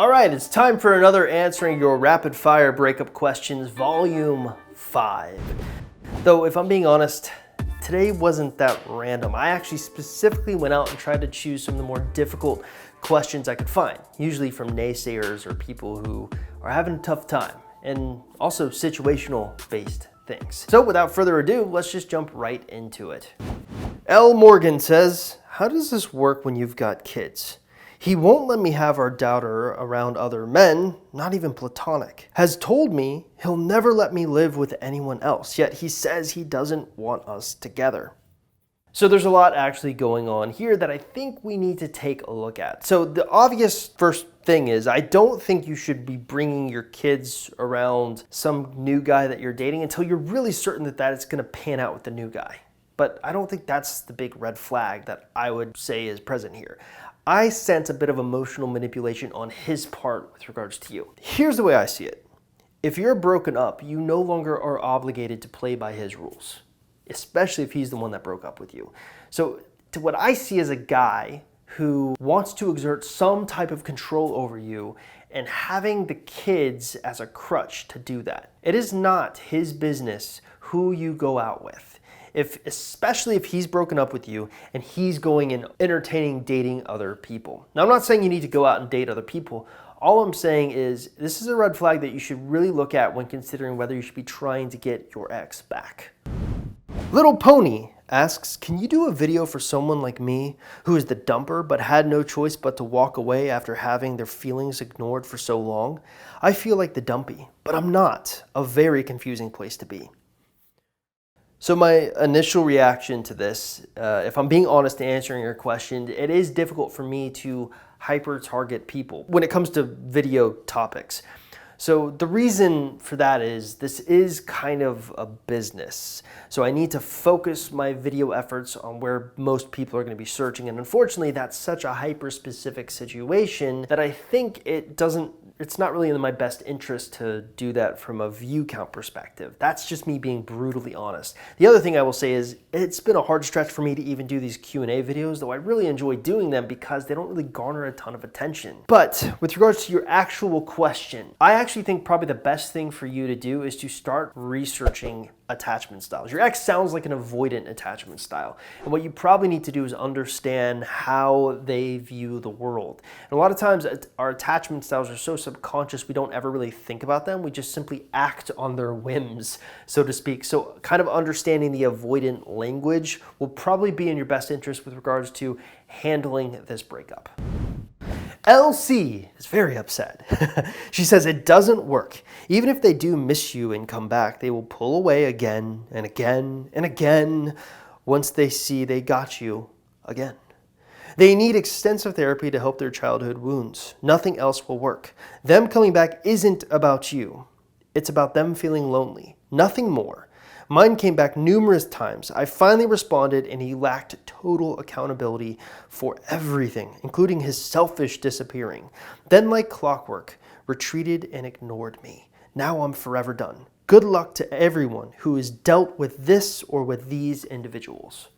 All right, it's time for another Answering Your Rapid Fire Breakup Questions, Volume 5. Though, if I'm being honest, today wasn't that random. I actually specifically went out and tried to choose some of the more difficult questions I could find, usually from naysayers or people who are having a tough time, and also situational-based things. So without further ado, let's just jump right into it. L. Morgan says, how does this work when you've got kids? He won't let me have our daughter around other men, not even platonic. Has told me he'll never let me live with anyone else, yet he says he doesn't want us together. So there's a lot actually going on here that I think we need to take a look at. So the obvious first thing is, I don't think you should be bringing your kids around some new guy that you're dating until you're really certain that it's gonna pan out with the new guy. But I don't think that's the big red flag that I would say is present here. I sense a bit of emotional manipulation on his part with regards to you. Here's the way I see it. If you're broken up, you no longer are obligated to play by his rules, especially if he's the one that broke up with you. So to what I see as a guy who wants to exert some type of control over you and having the kids as a crutch to do that. It is not his business who you go out with. Especially if he's broken up with you and he's going and entertaining dating other people. Now, I'm not saying you need to go out and date other people. All I'm saying is this is a red flag that you should really look at when considering whether you should be trying to get your ex back. Little Pony asks, can you do a video for someone like me who is the dumper but had no choice but to walk away after having their feelings ignored for so long? I feel like the dumpy, but I'm not. A very confusing place to be. So my initial reaction to this, if I'm being honest in answering your question, it is difficult for me to hyper-target people when it comes to video topics. So the reason for that is this is kind of a business. So I need to focus my video efforts on where most people are going to be searching. And unfortunately, that's such a hyper-specific situation that I think it's not really in my best interest to do that from a view count perspective. That's just me being brutally honest. The other thing I will say is it's been a hard stretch for me to even do these Q&A videos, though I really enjoy doing them because they don't really garner a ton of attention. But with regards to your actual question, I actually think probably the best thing for you to do is to start researching attachment styles. Your ex sounds like an avoidant attachment style. And what you probably need to do is understand how they view the world. And a lot of times our attachment styles are so subconscious we don't ever really think about them. We just simply act on their whims, so to speak. So kind of understanding the avoidant language will probably be in your best interest with regards to handling this breakup. LC is very upset. She says it doesn't work. Even if they do miss you and come back, they will pull away again and again and again once they see they got you again. They need extensive therapy to help their childhood wounds. Nothing else will work. Them coming back isn't about you. It's about them feeling lonely. Nothing more. Mine came back numerous times. I finally responded and he lacked total accountability for everything, including his selfish disappearing. Then like clockwork, retreated and ignored me. Now I'm forever done. Good luck to everyone who has dealt with this or with these individuals.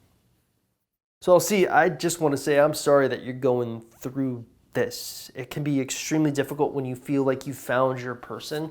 So LC, I just want to say I'm sorry that you're going through this. It can be extremely difficult when you feel like you found your person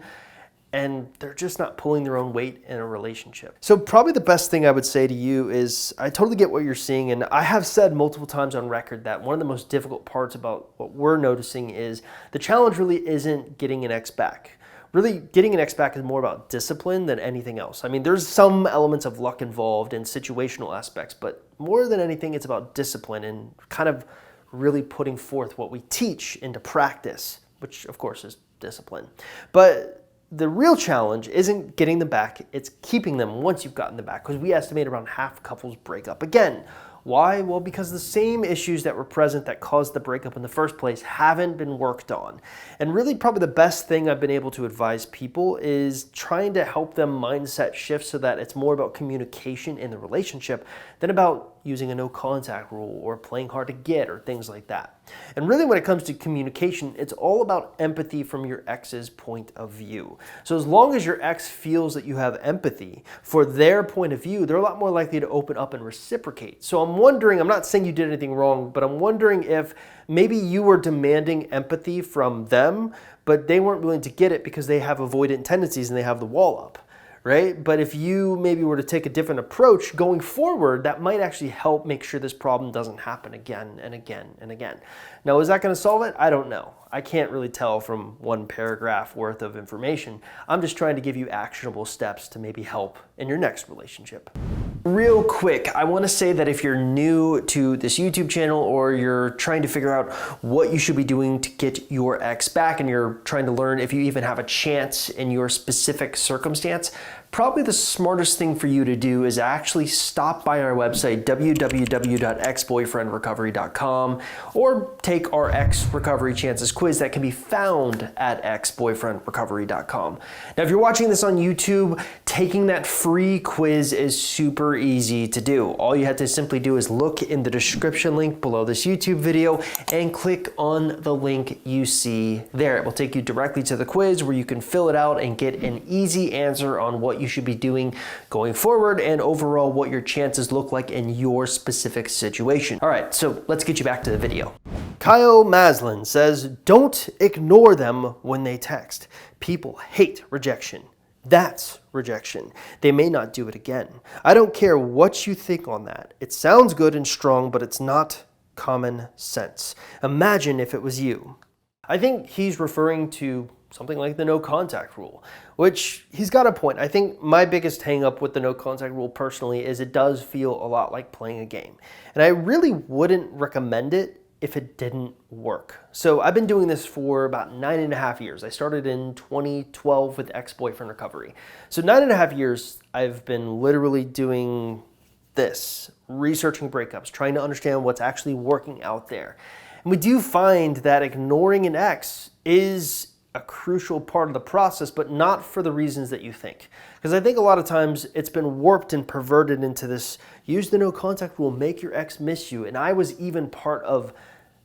and they're just not pulling their own weight in a relationship. So probably the best thing I would say to you is I totally get what you're seeing, and I have said multiple times on record that one of the most difficult parts about what we're noticing is the challenge really isn't getting an ex back. Really, getting an ex back is more about discipline than anything else. I mean, there's some elements of luck involved and situational aspects, but more than anything, it's about discipline and kind of really putting forth what we teach into practice, which of course is discipline. But the real challenge isn't getting them back, it's keeping them once you've gotten them back, because we estimate around half couples break up again. Why? Well, because the same issues that were present that caused the breakup in the first place haven't been worked on. And really probably the best thing I've been able to advise people is trying to help them mindset shift so that it's more about communication in the relationship than about using a no contact rule or playing hard to get or things like that. And really when it comes to communication, it's all about empathy from your ex's point of view. So as long as your ex feels that you have empathy for their point of view, they're a lot more likely to open up and reciprocate. So I'm wondering, I'm not saying you did anything wrong, but I'm wondering if maybe you were demanding empathy from them, but they weren't willing to get it because they have avoidant tendencies and they have the wall up. Right? But if you maybe were to take a different approach going forward, that might actually help make sure this problem doesn't happen again and again and again. Now, is that going to solve it? I don't know. I can't really tell from one paragraph worth of information. I'm just trying to give you actionable steps to maybe help in your next relationship. Real quick, I want to say that if you're new to this YouTube channel or you're trying to figure out what you should be doing to get your ex back and you're trying to learn if you even have a chance in your specific circumstance, probably the smartest thing for you to do is actually stop by our website, www.exboyfriendrecovery.com, or take our Ex Recovery Chances quiz that can be found at exboyfriendrecovery.com. Now, if you're watching this on YouTube, taking that free quiz is super easy to do. All you have to simply do is look in the description link below this YouTube video and click on the link you see there. It will take you directly to the quiz where you can fill it out and get an easy answer on what you should be doing going forward and overall what your chances look like in your specific situation. All right, so let's get you back to the video. Kyle Maslin says, don't ignore them when they text. People hate rejection. That's rejection. They may not do it again. I don't care what you think on that. It sounds good and strong, but it's not common sense. Imagine if it was you. I think he's referring to something like the no contact rule, which he's got a point. I think my biggest hang up with the no contact rule personally is it does feel a lot like playing a game. And I really wouldn't recommend it if it didn't work. So I've been doing this for about 9.5 years. I started in 2012 with Ex-Boyfriend Recovery. So 9.5 years, I've been literally doing this, researching breakups, trying to understand what's actually working out there. And we do find that ignoring an ex is a crucial part of the process, but not for the reasons that you think. Because I think a lot of times it's been warped and perverted into this, use the no contact rule, make your ex miss you. And I was even part of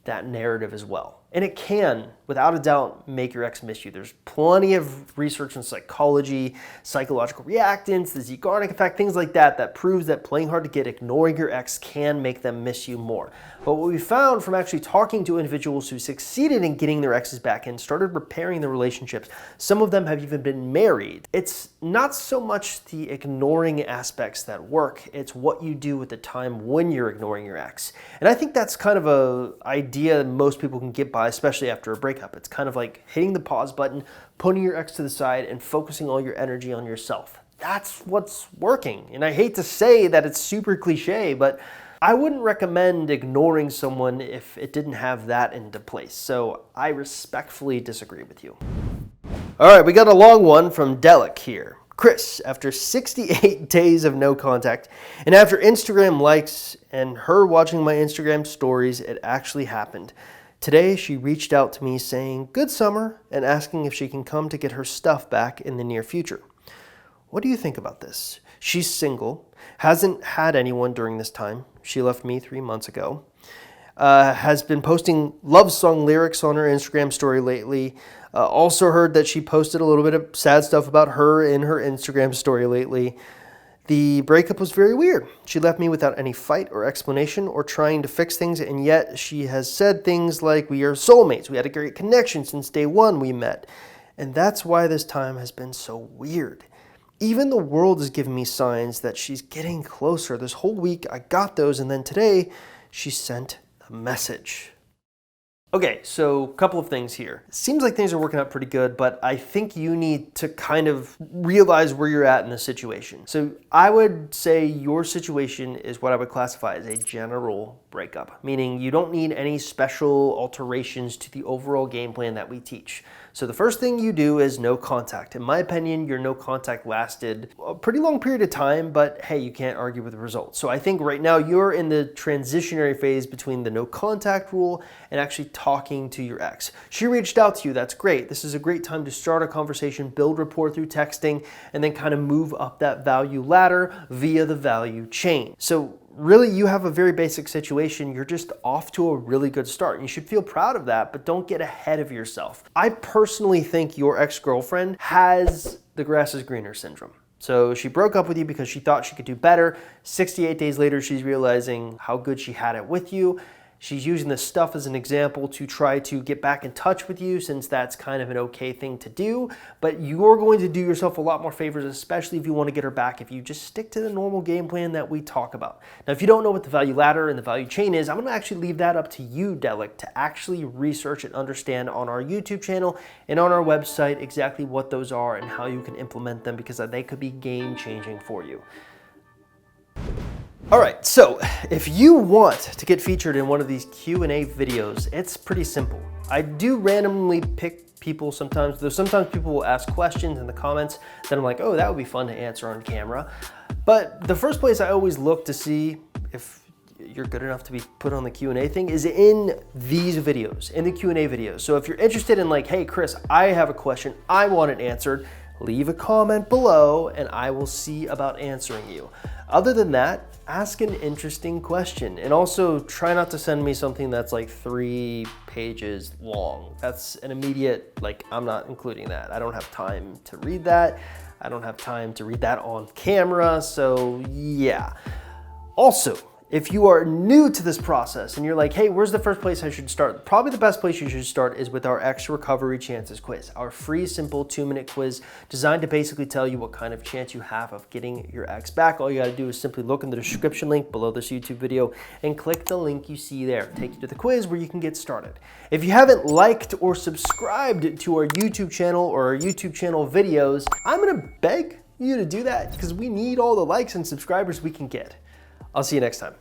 that narrative as well. And it can, without a doubt, make your ex miss you. There's plenty of research in psychology, psychological reactants, the Zeigarnik effect, things like that, that proves that playing hard to get, ignoring your ex can make them miss you more. But what we found from actually talking to individuals who succeeded in getting their exes back and started repairing their relationships, some of them have even been married. It's not so much the ignoring aspects that work, it's what you do at the time when you're ignoring your ex. And I think that's kind of an idea most people can get by, especially after a breakup. It's kind of like hitting the pause button, putting your ex to the side, and focusing all your energy on yourself. That's what's working. And I hate to say that it's super cliche, but I wouldn't recommend ignoring someone if it didn't have that into place. So I respectfully disagree with you. All right, we got a long one from Delic here. Chris, after 68 days of no contact, and after Instagram likes and her watching my Instagram stories, it actually happened. Today, she reached out to me saying, good summer, and asking if she can come to get her stuff back in the near future. What do you think about this? She's single, hasn't had anyone during this time. She left me 3 months ago. Has been posting love song lyrics on her Instagram story lately. Also heard that she posted a little bit of sad stuff about her in her Instagram story lately. The breakup was very weird. She left me without any fight or explanation or trying to fix things, and yet she has said things like, we are soulmates, we had a great connection since day one we met. And that's why this time has been so weird. Even the world is giving me signs that she's getting closer. This whole week I got those, and then today she sent a message. Okay, so a couple of things here. Seems like things are working out pretty good, but I think you need to kind of realize where you're at in the situation. So I would say your situation is what I would classify as a general breakup, meaning you don't need any special alterations to the overall game plan that we teach. So the first thing you do is no contact. In my opinion, your no contact lasted a pretty long period of time, but hey, you can't argue with the results. So I think right now you're in the transitionary phase between the no contact rule and actually talking to your ex. She reached out to you, that's great. This is a great time to start a conversation, build rapport through texting, and then kind of move up that value ladder via the value chain. So really you have a very basic situation. You're just off to a really good start. You should feel proud of that, but don't get ahead of yourself. I personally think your ex-girlfriend has the grass is greener syndrome. So she broke up with you because she thought she could do better. 68 days later, she's realizing how good she had it with you. She's using this stuff as an example to try to get back in touch with you, since that's kind of an okay thing to do. But you're going to do yourself a lot more favors, especially if you want to get her back, if you just stick to the normal game plan that we talk about. Now, if you don't know what the value ladder and the value chain is, I'm going to actually leave that up to you, Delic, to actually research and understand on our YouTube channel and on our website exactly what those are and how you can implement them, because they could be game-changing for you. All right, so if you want to get featured in one of these Q&A videos, it's pretty simple. I do randomly pick people sometimes, though sometimes people will ask questions in the comments that I'm like, oh, that would be fun to answer on camera. But the first place I always look to see if you're good enough to be put on the Q&A thing is in these videos, in the Q&A videos. So if you're interested in like, hey, Chris, I have a question, I want it answered, leave a comment below and I will see about answering you. Other than that, ask an interesting question, and also try not to send me something that's like 3 pages long. That's an immediate, like, I'm not including that. I don't have time to read that. I don't have time to read that on camera, so yeah. Also, if you are new to this process and you're like, hey, where's the first place I should start? Probably the best place you should start is with our Ex Recovery Chances quiz, our free, simple 2-minute quiz designed to basically tell you what kind of chance you have of getting your ex back. All you gotta do is simply look in the description link below this YouTube video and click the link you see there. Take you to the quiz where you can get started. If you haven't liked or subscribed to our YouTube channel or our YouTube channel videos, I'm gonna beg you to do that because we need all the likes and subscribers we can get. I'll see you next time.